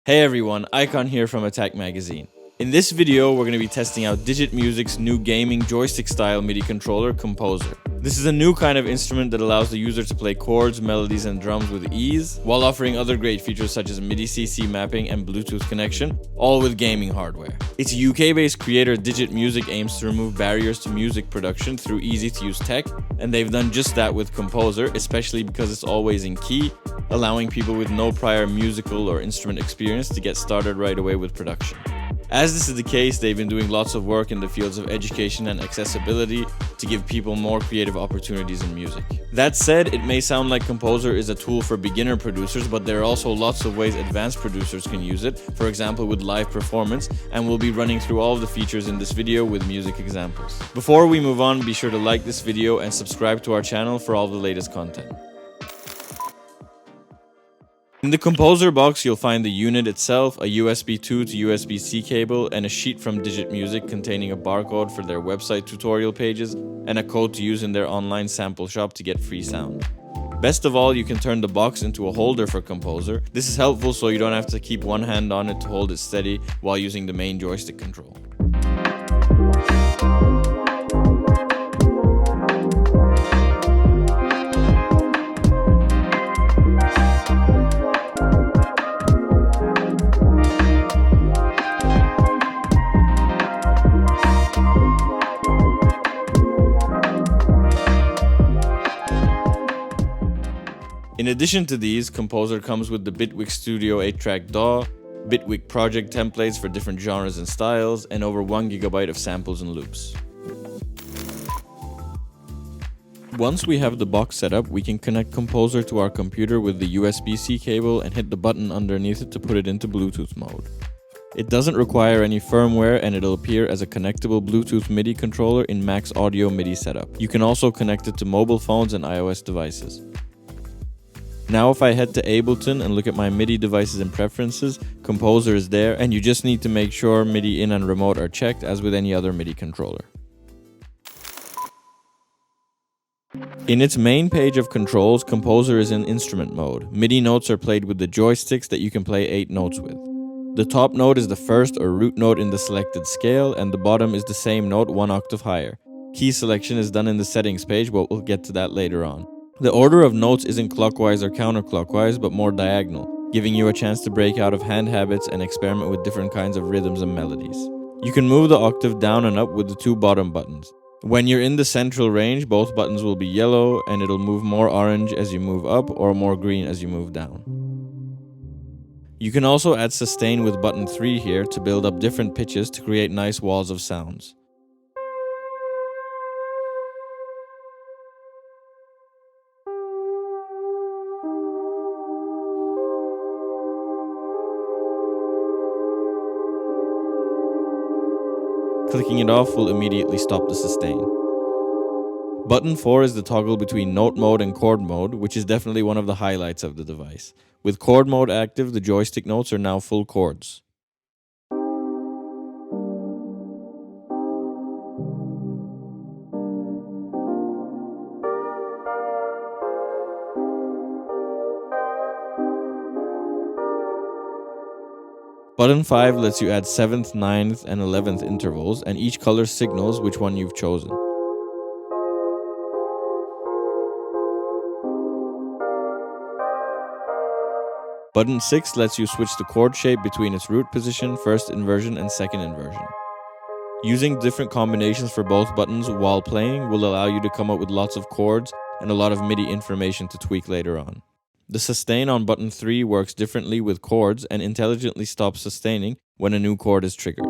Hey everyone, Icon here from Attack Magazine. In this video, we're going to be testing out Digit Music's new gaming joystick-style MIDI controller, Cmpsr. This is a new kind of instrument that allows the user to play chords, melodies, and drums with ease, while offering other great features such as MIDI CC Mapping and Bluetooth connection, all with gaming hardware. Its UK-based creator Digit Music aims to remove barriers to music production through easy-to-use tech, and they've done just that with Cmpsr, especially because it's always in key, allowing people with no prior musical or instrument experience to get started right away with production. As this is the case, they've been doing lots of work in the fields of education and accessibility to give people more creative opportunities in music. That said, it may sound like Cmpsr is a tool for beginner producers, but there are also lots of ways advanced producers can use it, for example with live performance, and we'll be running through all of the features in this video with music examples. Before we move on, be sure to like this video and subscribe to our channel for all the latest content. In the Cmpsr box, you'll find the unit itself, a USB 2 to USB-C cable, and a sheet from Digit Music containing a barcode for their website tutorial pages and a code to use in their online sample shop to get free sound. Best of all, you can turn the box into a holder for Cmpsr. This is helpful so you don't have to keep one hand on it to hold it steady while using the main joystick control. In addition to these, Cmpsr comes with the Bitwig Studio 8-track DAW, Bitwig project templates for different genres and styles, and over 1 GB of samples and loops. Once we have the box set up, we can connect Cmpsr to our computer with the USB-C cable and hit the button underneath it to put it into Bluetooth mode. It doesn't require any firmware and it'll appear as a connectable Bluetooth MIDI controller in Max Audio MIDI setup. You can also connect it to mobile phones and iOS devices. Now if I head to Ableton and look at my MIDI devices and preferences, Cmpsr is there, and you just need to make sure MIDI in and remote are checked as with any other MIDI controller. In its main page of controls, Cmpsr is in instrument mode. MIDI notes are played with the joysticks that you can play 8 notes with. The top note is the first or root note in the selected scale, and the bottom is the same note 1 octave higher. Key selection is done in the settings page, but we'll get to that later on. The order of notes isn't clockwise or counterclockwise, but more diagonal, giving you a chance to break out of hand habits and experiment with different kinds of rhythms and melodies. You can move the octave down and up with the 2 bottom buttons. When you're in the central range, both buttons will be yellow, and it'll move more orange as you move up or more green as you move down. You can also add sustain with button 3 here to build up different pitches to create nice walls of sounds. Clicking it off will immediately stop the sustain. Button 4 is the toggle between note mode and chord mode, which is definitely one of the highlights of the device. With chord mode active, the joystick notes are now full chords. Button 5 lets you add 7th, 9th, and 11th intervals, and each color signals which one you've chosen. Button 6 lets you switch the chord shape between its root position, first inversion, and second inversion. Using different combinations for both buttons while playing will allow you to come up with lots of chords and a lot of MIDI information to tweak later on. The sustain on button 3 works differently with chords and intelligently stops sustaining when a new chord is triggered.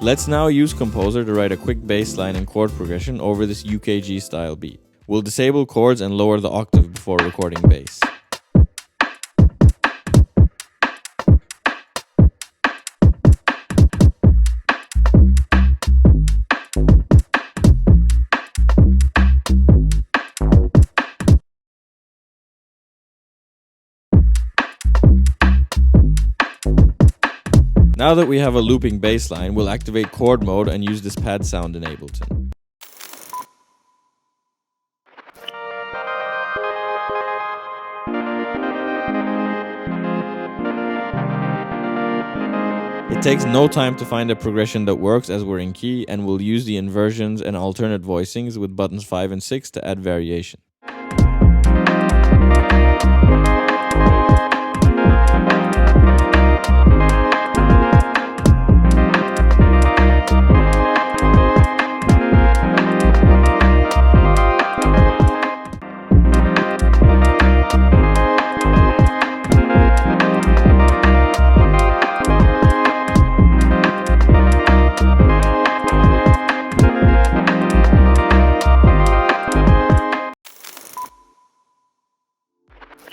Let's now use Cmpsr to write a quick bass line and chord progression over this UKG style beat. We'll disable chords and lower the octave before recording bass. Now that we have a looping bass line, we'll activate chord mode and use this pad sound in Ableton. It takes no time to find a progression that works as we're in key, and we'll use the inversions and alternate voicings with buttons 5 and 6 to add variation.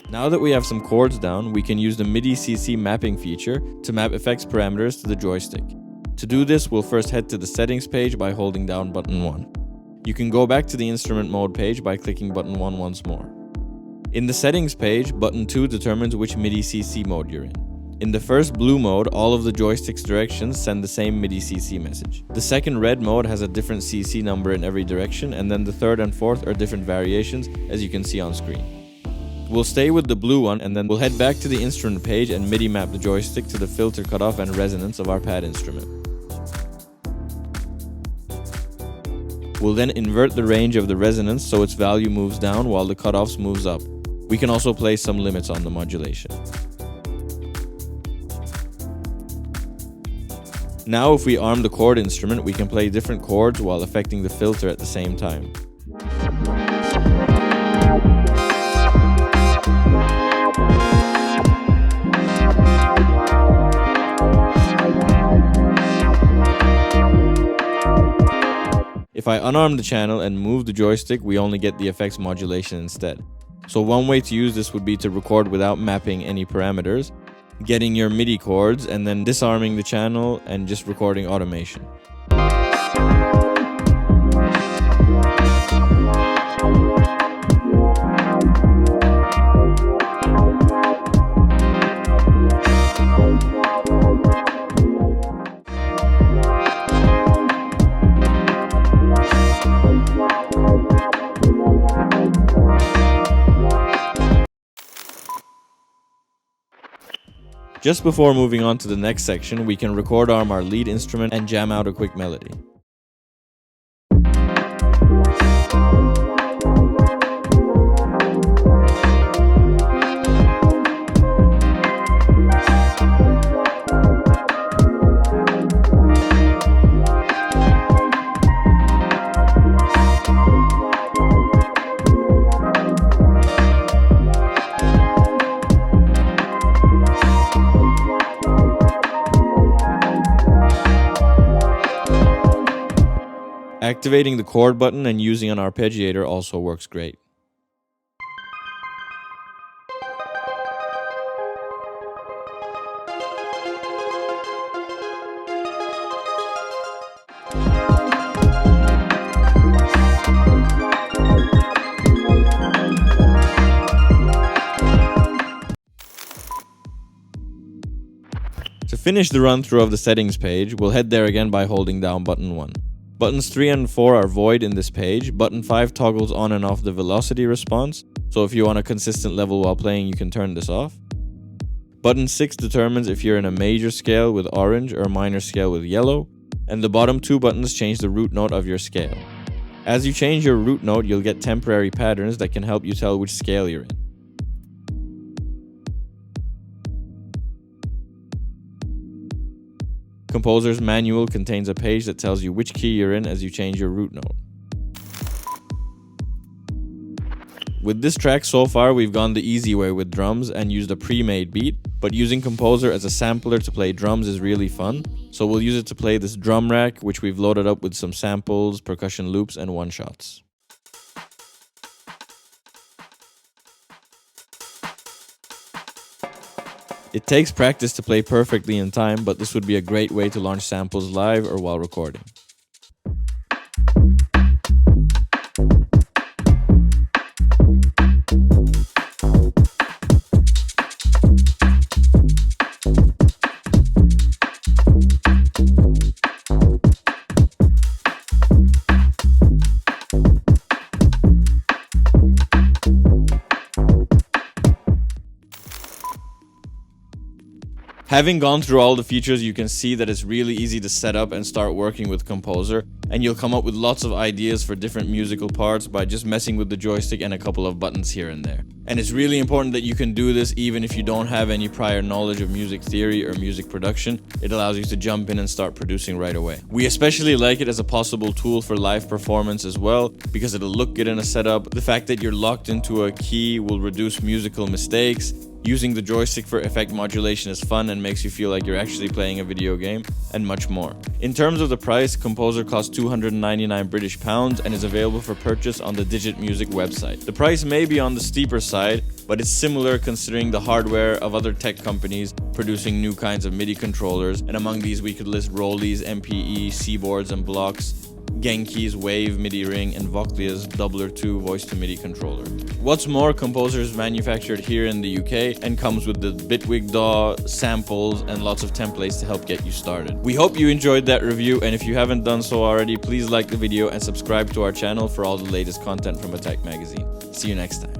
Now that we have some chords down, we can use the MIDI CC Mapping feature to map effects parameters to the joystick. To do this, we'll first head to the settings page by holding down button 1. You can go back to the instrument mode page by clicking button 1 once more. In the settings page, button 2 determines which MIDI CC mode you're in. In the first blue mode, all of the joystick's directions send the same MIDI CC message. The second red mode has a different CC number in every direction, and then the third and fourth are different variations, as you can see on screen. We'll stay with the blue one, and then we'll head back to the instrument page and MIDI map the joystick to the filter cutoff and resonance of our pad instrument. We'll then invert the range of the resonance so its value moves down while the cutoffs moves up. We can also place some limits on the modulation. Now if we arm the chord instrument, we can play different chords while affecting the filter at the same time. If I unarm the channel and move the joystick, we only get the effects modulation instead. So one way to use this would be to record without mapping any parameters, getting your MIDI chords, and then disarming the channel and just recording automation. Just before moving on to the next section, we can record arm our lead instrument and jam out a quick melody. Activating the chord button and using an arpeggiator also works great. To finish the run through of the settings page, we'll head there again by holding down button 1. Buttons 3 and 4 are void in this page. Button 5 toggles on and off the velocity response, so if you want a consistent level while playing, you can turn this off. Button 6 determines if you're in a major scale with orange or a minor scale with yellow, and the bottom 2 buttons change the root note of your scale. As you change your root note, you'll get temporary patterns that can help you tell which scale you're in. Composer's manual contains a page that tells you which key you're in as you change your root note. With this track so far, we've gone the easy way with drums and used a pre-made beat, but using Composer as a sampler to play drums is really fun, so we'll use it to play this drum rack, which we've loaded up with some samples, percussion loops, and one-shots. It takes practice to play perfectly in time, but this would be a great way to launch samples live or while recording. Having gone through all the features, you can see that it's really easy to set up and start working with Cmpsr, and you'll come up with lots of ideas for different musical parts by just messing with the joystick and a couple of buttons here and there. And it's really important that you can do this even if you don't have any prior knowledge of music theory or music production. It allows you to jump in and start producing right away. We especially like it as a possible tool for live performance as well, because it'll look good in a setup. The fact that you're locked into a key will reduce musical mistakes. Using the joystick for effect modulation is fun and makes you feel like you're actually playing a video game, and much more. In terms of the price, Cmpsr costs £299 and is available for purchase on the Digit Music website. The price may be on the steeper side, but it's similar considering the hardware of other tech companies producing new kinds of MIDI controllers, and among these we could list Rollies, MPE, Seaboards and Blocks, Genki's Wave MIDI Ring, and Voclia's Doubler 2 voice-to-MIDI controller. What's more, Cmpsr is manufactured here in the UK and comes with the Bitwig DAW, samples, and lots of templates to help get you started. We hope you enjoyed that review, and if you haven't done so already, please like the video and subscribe to our channel for all the latest content from a tech magazine. See you next time.